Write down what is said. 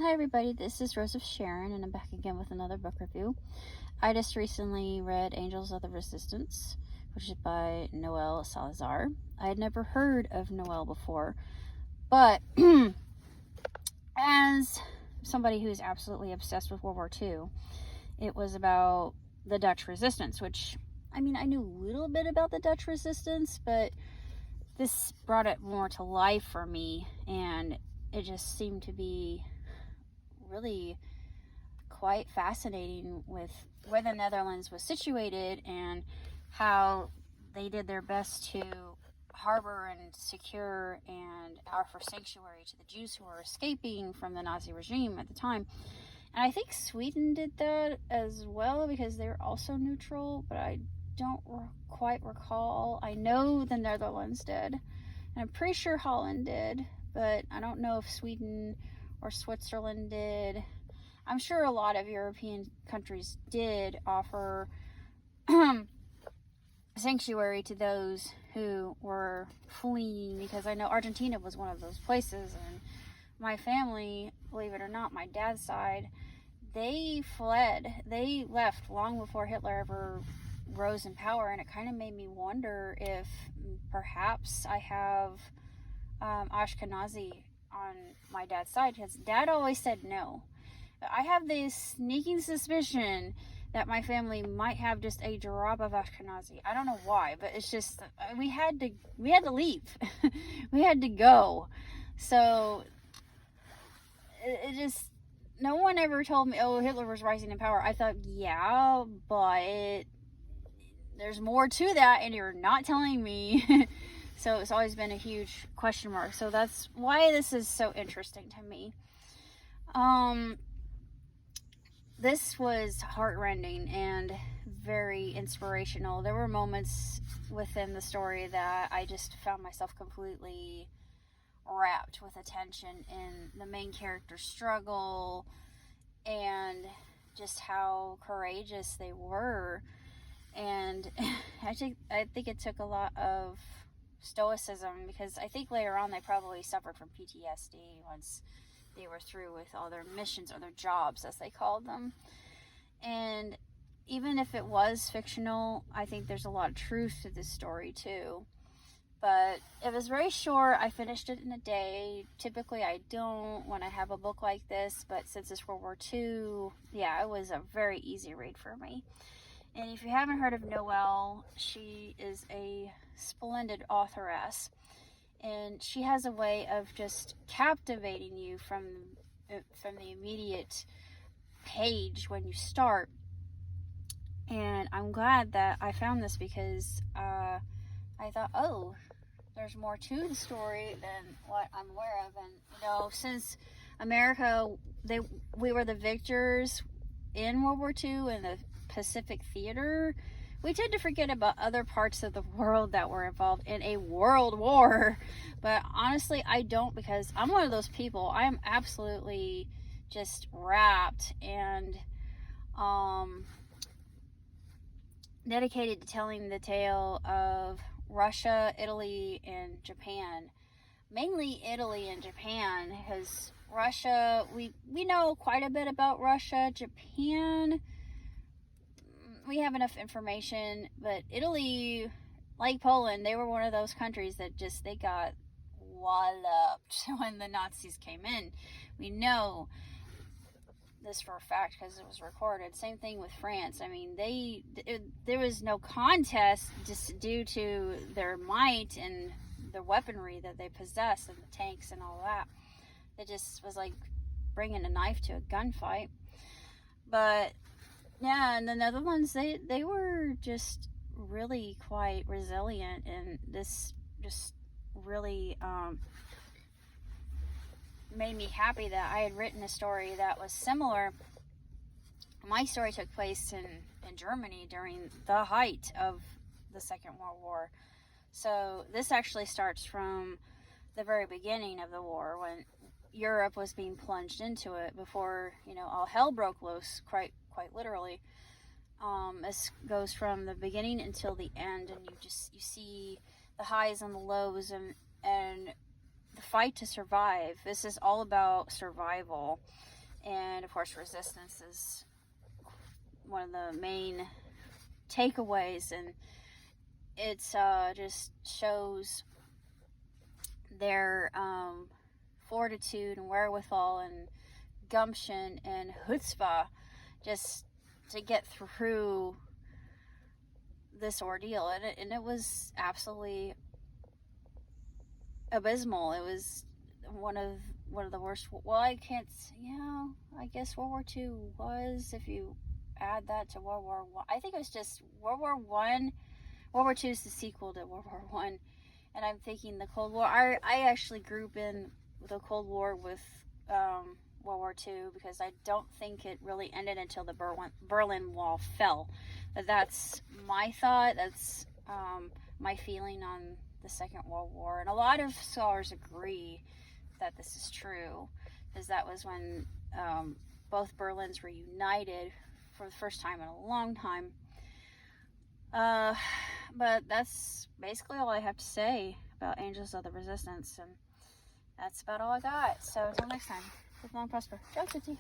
Hi everybody, this is Rose of Sharon, and I'm back again with another book review. I just recently read Angels of the Resistance, which is by Noel Salazar. I had never heard of Noel before, but as somebody who's absolutely obsessed with World War II, it was about the Dutch resistance, which, I mean, I knew a little bit about the Dutch resistance, but this brought it more to life for me, and it just seemed to be really quite fascinating with where the Netherlands was situated and how they did their best to harbor and secure and offer sanctuary to the Jews who were escaping from the Nazi regime at the time. And I think Sweden did that as well because they were also neutral, but I don't quite recall. I know the Netherlands did, and I'm pretty sure Holland did, but I don't know if Sweden or Switzerland did. I'm sure a lot of European countries did offer sanctuary to those who were fleeing, because I know Argentina was one of those places, and my family, believe it or not, my dad's side, they fled. They left long before Hitler ever rose in power, and it kind of made me wonder if perhaps I have Ashkenazi on my dad's side, because Dad always said no. I have this sneaking suspicion that my family might have just a drop of Ashkenazi. I don't know why, but it's just we had to leave. We had to go. So it just, no one ever told me, oh, Hitler was rising in power. I thought, yeah, but there's more to that, and you're not telling me. So it's always been a huge question mark. So that's why this is so interesting to me. This was heartrending and very inspirational. There were moments within the story that I just found myself completely wrapped with attention in the main character's struggle and just how courageous they were. And I think it took a lot of stoicism, because I think later on they probably suffered from PTSD once they were through with all their missions, or their jobs as they called them. And even if it was fictional, I think there's a lot of truth to this story too. But it was very short. I finished it in a day. Typically I don't when I have a book like this, but since it's World War II, yeah, it was a very easy read for me. And if you haven't heard of Noelle, she is a splendid authoress, and she has a way of just captivating you from the immediate page when you start. And I'm glad that I found this, because I thought, oh, there's more to the story than what I'm aware of. And since America, we were the victors in World War II in the Pacific Theater, we tend to forget about other parts of the world that were involved in a world war. But honestly, I don't, because I'm one of those people. I am absolutely just wrapped and dedicated to telling the tale of Russia, Italy, and Japan. Mainly Italy and Japan, because Russia, we know quite a bit about Russia. Japan, we have enough information, but Italy, like Poland, they were one of those countries that just, they got walloped when the Nazis came in. We know this for a fact because it was recorded. Same thing with France. I mean, there was no contest just due to their might and the weaponry that they possessed, and the tanks and all that. It just was like bringing a knife to a gunfight. But yeah, and the Netherlands, they were just really quite resilient, and this just really made me happy that I had written a story that was similar. My story took place in Germany during the height of the Second World War. So this actually starts from the very beginning of the war, when Europe was being plunged into it before, all hell broke loose, quite literally. This goes from the beginning until the end, and you see the highs and the lows, and the fight to survive. This is all about survival. And of course, resistance is one of the main takeaways, and it's just shows their fortitude and wherewithal and gumption and chutzpah just to get through this ordeal. And it was absolutely abysmal. It was one of the worst. Well, I guess World War II was, if you add that to World War One. I think it was just World War One. World War II is the sequel to World War One, and I'm thinking the Cold War. I actually group in the Cold War with World War II, because I don't think it really ended until the Berlin Wall fell. That's my thought. That's my feeling on the Second World War, and a lot of scholars agree that this is true, because that was when both Berlins were united for the first time in a long time. But that's basically all I have to say about Angels of the Resistance, and that's about all I got. So until next time, live long, prosper. Ciao, Tootsie.